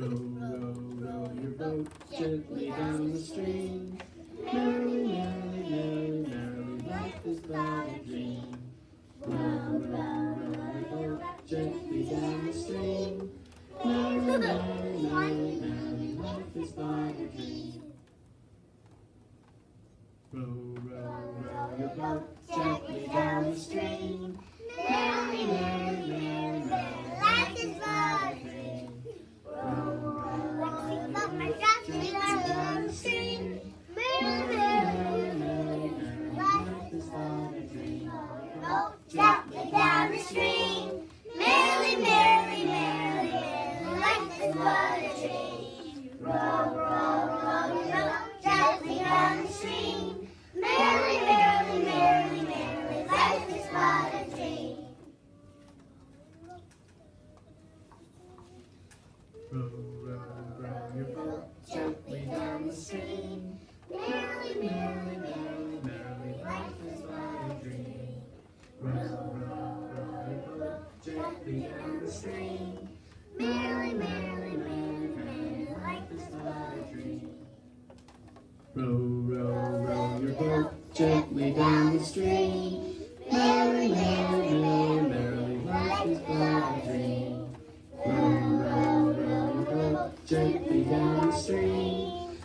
row, row your boat gently down the stream. Merrily, merrily, merrily, merrily, life is but a dream. Row, row, row your boat gently down the stream. Merrily, merrily, merrily, merrily, life is but a dream. Row, row, row your boat gently down the stream. Merrily, merrily, merrily, merrily, life is but a dream. Row, row, row your boat gently down the stream. Merrily, merrily, merrily, merrily, life is but a dream. Boat gently down the stream. Merrily, merrily, merrily, merrily, life is but a dream. Row, row, row your boat gently down the stream. Merrily, merrily, merrily, merrily, life is but a dream. Row, row, row your boat gently down the stream. Merrily, merrily, merrily, merrily, life is but a dream. Row, row, row your boat gently down the stream. Merrily, merrily, merrily, merrily, life is but a dream. Row, row, row your boat gently down the stream. Merrily, merrily, merrily, merrily, life is but a dream. Row, row, row your boat gently down the stream.